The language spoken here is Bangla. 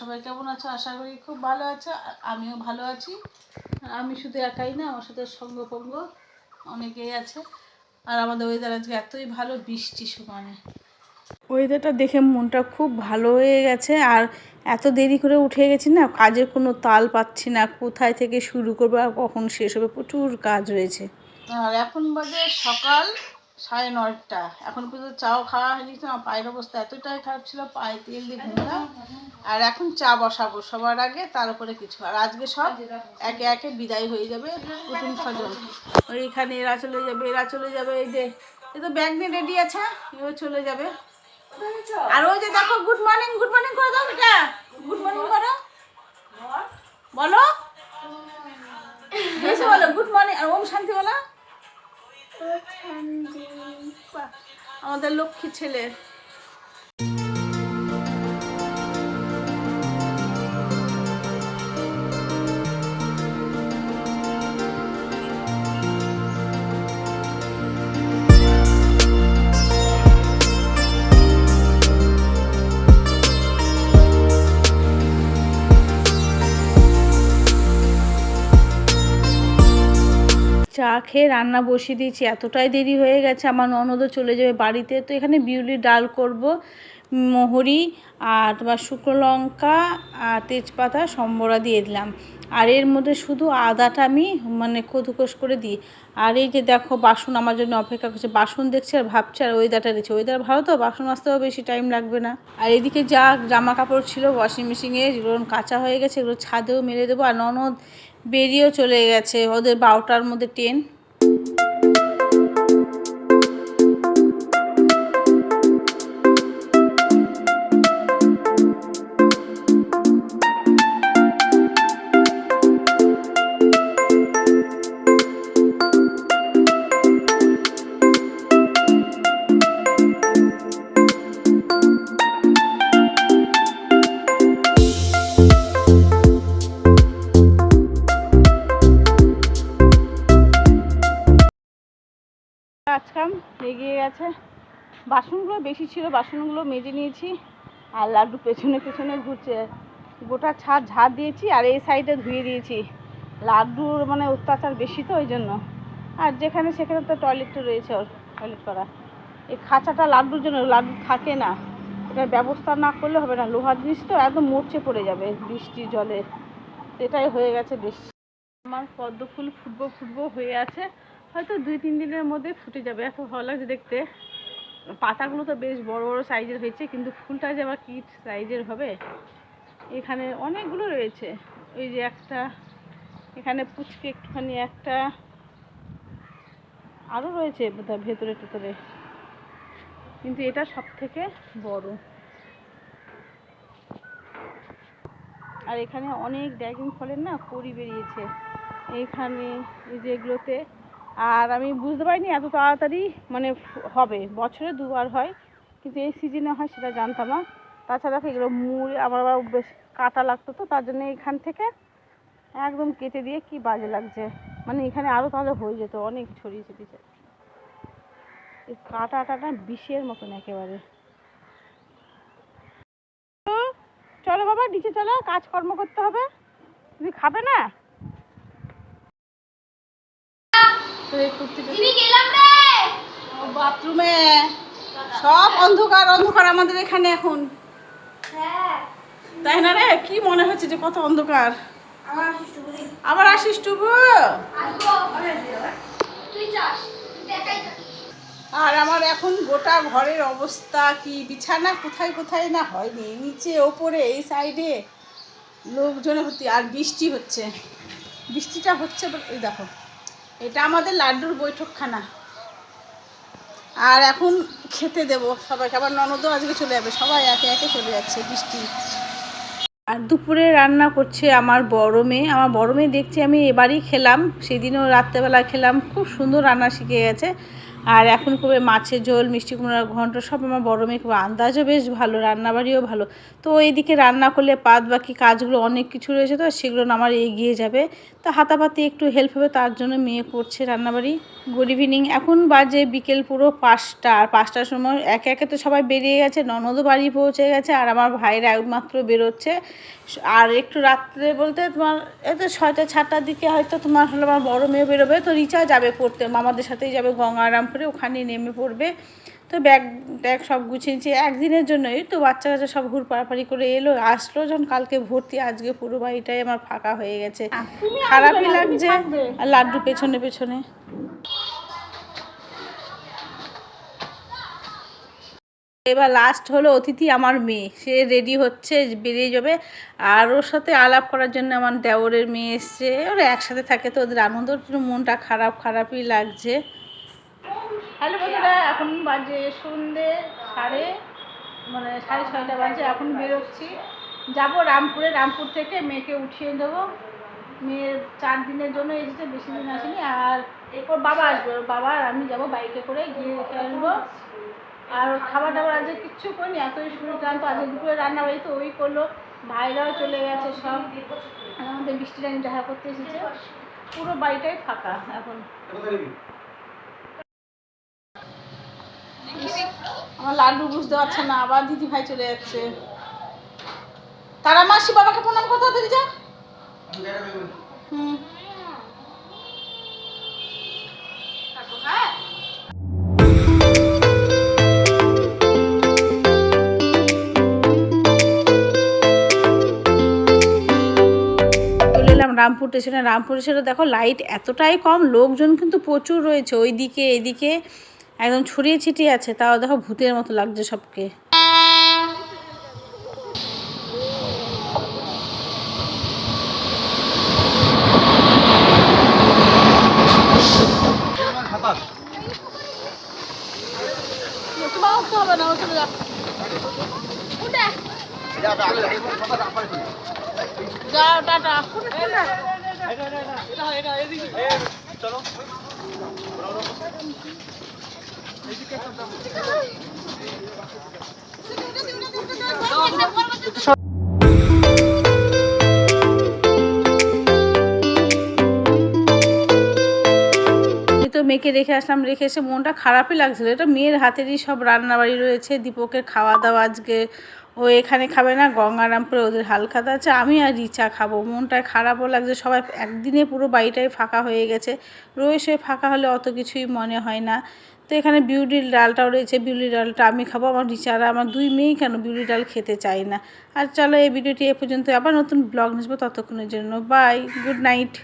সবাই কেমন আছো? আশা করি খুব ভালো আছো। আমিও ভালো আছি। আমি শুধু একাই না, আমার সাথে সঙ্গপঙ্গ অনেকেই আছে। আর আমাদের ওয়েদার আজকে এতই ভালো, বৃষ্টি সমানে। ওয়েদারটা দেখে মনটা খুব ভালো হয়ে গেছে। আর এত দেরি করে উঠে গেছি না, কাজের কোনো তাল পাচ্ছি না, কোথায় থেকে শুরু করবো আর কখন শেষ হবে। প্রচুর কাজ রয়েছে। আর এখন বাজে সকাল 9:30। এখন পর্যন্ত চাও খাওয়া হয়নি। আমার পায়ের অবস্থা এতটাই খারাপ ছিল, পায়ে তেল দিয়ে ঘুমলাম। আর এখন চা বসাবো সবার আগে, তার উপরে কিছু। আর আজকে সব একে একে বিদায় হয়ে যাবে। কুটুম স্বজন ওইখানে এরা চলে যাবে, এরা চলে যাবে। এই যে এই তো ব্যাগ নিয়ে রেডি আছে, এও চলে যাবে। আর ওই যে দেখো, গুড মর্নিং করে দাও বেটা, গুড মর্নিং করো, বলো বেশি বলো গুড মর্নিং। আর ওম শান্তি বলো। আমাদের লক্ষ্মী ছেলে। চা খেয়ে রান্না বসিয়ে দিয়েছি। এতটাই দেরি হয়ে গেছে, আমার ননদও চলে যাবে বাড়িতে। তো এখানে বিউলির ডাল করব, মহরি আর তোমার শুকনো লঙ্কা আর তেজপাতা সম্বরা দিয়ে দিলাম। আর এর মধ্যে শুধু আদাটা আমি কদুকস করে দিই। আর এই যে দেখো, বাসন আমার জন্য অপেক্ষা করছে। বাসন দেখছে আর ভাবছে। আর ওয়েদারটা দিচ্ছে, ওয়েদার ভালো তো, বাসন আসতেও বেশি টাইম লাগবে না। আর এদিকে যা জামা কাপড় ছিল ওয়াশিং মেশিনে, যেগুলো কাঁচা হয়ে গেছে, এগুলো ছাদেও মেলে দেবো। আর ননদ বেরিয়েও চলে গেছে, ওদের 12টার মধ্যে ট্রেন। আজকাম এগিয়ে গেছে। বাসনগুলো বেশি ছিল, বাসনগুলো মেজে নিয়েছি। আর লাড্ডু পেছনে পেছনে ঘুরছে। গোটা ছাদ ঝাড় দিয়েছি আর এই সাইডে ধুয়ে দিয়েছি। লাড্ডুর অত্যাচার বেশি তো, ওই জন্য। আর যেখানে সেখানে তো টয়লেটটা রয়েছে, ওর টয়লেট করা। এই খাঁচাটা লাড্ডুর জন্য, লাড্ডু থাকে না। এটার ব্যবস্থা না করলে হবে না, লোহার জিনিস তো, একদম মরচে পড়ে যাবে বৃষ্টির জলে। এটাই হয়ে গেছে বেশি। আমার পদ্ম ফুল ফুটবো হয়ে আছে, হয়তো 2-3 দিনের মধ্যে ফুটে যাবে। এত ভালো লাগছে দেখতে। পাতাগুলো তো বেশ বড় বড় সাইজের হয়েছে, কিন্তু ফুলটা যে আবার কি সাইজের হবে। এখানে অনেকগুলো রয়েছে। ওই যে একটা, এখানে পুচকে একটুখানি একটা, আরও রয়েছে বোধহয় ভেতরে টেতরে, কিন্তু এটা সব থেকে বড়। আর এখানে অনেক ড্রাগন ফলের না কড়ি বেরিয়েছে এইখানে, এই যে এগুলোতে। আর আমি বুঝতে পারিনি এত তাড়াতাড়ি হবে। বছরে 2বার হয়, কিন্তু এই সিজনে হয় সেটা জানতাম না। তাছাড়া এগুলো মুড়ে আমার আবার বেশ কাটা লাগতো, তো তার জন্য এখান থেকে একদম কেটে দিয়ে কি বাজে লাগছে। এখানে আরও তাহলে হয়ে যেত, অনেক ছড়িয়ে ছিটিয়েছে। এই কাটাটা না বিষের মতন একেবারে। চলো বাবা নিচে চলো, কাজকর্ম করতে হবে। তুমি খাবে না? বাথরুমে সব অন্ধকার অন্ধকার আমাদের এখানে এখন, তাই না রে? কি মনে হচ্ছে যে কত অন্ধকার? আবার আসিস টুবু? আর আমার এখন গোটা ঘরের অবস্থা কি, বিছানা কোথায় কোথায় না হয়নি, নিচে ওপরে এই সাইডে লোকজনে ভর্তি। আর বৃষ্টি হচ্ছে, বৃষ্টিটা হচ্ছে। এই দেখো, এটা আমাদের লাড্ডুর বৈঠকখানা। আর এখন খেতে দেবো সবাইকে। আবার ননদও আজকে চলে যাবে, সবাই একে একে চলে যাচ্ছে বৃষ্টি। আর দুপুরে রান্না করছে আমার বড় মেয়ে। আমার বড় মেয়ে দেখছি আমি এবারই খেলাম, সেদিনও রাত্রেবেলা খেলাম, খুব সুন্দর রান্না শিখে গেছে। আর এখন করবে মাছের ঝোল, মিষ্টি কুমড়ার ঘন্ট, সব আমার বড় মেয়ে করবে। আন্দাজও বেশ ভালো, রান্নাবাড়িও ভালো। তো এইদিকে রান্না করলে বাদ বাকি কাজগুলো অনেক কিছু রয়েছে, তো সেগুলো আমার এগিয়ে যাবে। তো হাতাপাতি একটু হেল্প হবে, তার জন্য মেয়ে করছে রান্নাবাড়ি। Good evening. এখন বাজে বিকেল পুরো 5টা। আর 5টার সময় একে একে তো সবাই বেরিয়ে গেছে, ননদও বাড়ি পৌঁছে গেছে, আর আমার ভাইরা একমাত্র বেরোচ্ছে। আর একটু রাত্রে বলতে তোমার এই তো 6টা-7টার দিকে হয়তো তোমার হলো আমার বড় মেয়ে বেরোবে। তো রিচা যাবে পড়তে, মামাদের সাথেই যাবে গঙ্গারামপুরে, ওখানে নেমে পড়বে। তো ব্যাগ ট্যাগ সব গুছিয়ে নিচ্ছি একদিনের জন্যই। তো বাচ্চা কাচ্চা সব ঘুর পাড়াপাড়ি করে আসলো যখন কালকে ভর্তি, আজকে পুরো বাড়িটাই আমার ফাঁকা হয়ে গেছে। খারাপই লাগছে। আর লাড্ডু পেছনে পেছনে। এবার লাস্ট হলো অতিথি আমার মেয়ে, সে রেডি হচ্ছে, বেরিয়ে যাবে। আর ওর সাথে আলাপ করার জন্য আমার দেওরের মেয়ে এসছে, ওরা একসাথে থাকে তো ওদের আনন্দ, মনটা খারাপই লাগছে। হ্যালো বন্ধুরা, এখন বাজে সন্ধ্যে 6:30 বাজে। এখন বেরোচ্ছি, যাবো রামপুরে। রামপুর থেকে মেয়েকে উঠিয়ে দেবো। মেয়ের 4 দিনের জন্য এসেছে, বেশি দিন আসেনি। আর ওর বাবা আসবে, ওর বাবা আর আমি যাবো বাইকে করে, গিয়ে রেখে আসবো। আর খাবার দাবার আজকে কিচ্ছু করিনি, এতই শরীর ক্লান্ত। আজকে দুপুরে রান্নাবাড়ি তো ওই করলো, ভাইরাও চলে গেছে সব। আমাদের বৃষ্টি রানী দেখা করতে এসেছে, পুরো বাড়িটাই ফাঁকা এখন। আমার লাড্ডু বুঝতে পারছে না, আবার দিদি ভাই চলে যাচ্ছে। তারা মাসি বাবাকে প্রণাম করতে দিদি যা। হুম, রামপুর স্টেশনে। রামপুর স্টেশনে দেখো লাইট এতটাই কম, লোকজন কিন্তু প্রচুর রয়েছে, ওইদিকে এদিকে একদম ছড়িয়ে ছিটিয়ে আছে। তাও দেখো ভূতের মতো লাগছে সবকে। তোমার উঠতে হবে না, চলে যা। যাও, টাটা। চলো। তো মেয়েকে রেখে আসলাম, রেখে এসে মনটা খারাপই লাগছিলো। এটা মেয়ের হাতেরই সব রান্নাবাড়ি রয়েছে, দীপকের খাওয়া দাওয়া আজকে ও এখানে খাবে না, গঙ্গারামপুরে ওদের হালখাতা আছে, আমি আর রিচা খাবো। মনটায় খারাপও লাগছে, সবাই একদিনে পুরো বাড়িটাই ফাঁকা হয়ে গেছে। রয়েছে ফাঁকা হলে অত কিছুই মনে হয় না। তো এখানে বিউলির ডালটাও রয়েছে, বিউলির ডালটা আমি খাবো, আমার রিচারা, আমার 2 মেয়েই কেন বিউলির ডাল খেতে চাই না। আর চলো এই ভিডিওটি এ পর্যন্ত, আবার নতুন ব্লগ আসবো, ততক্ষণের জন্য বাই, গুড নাইট।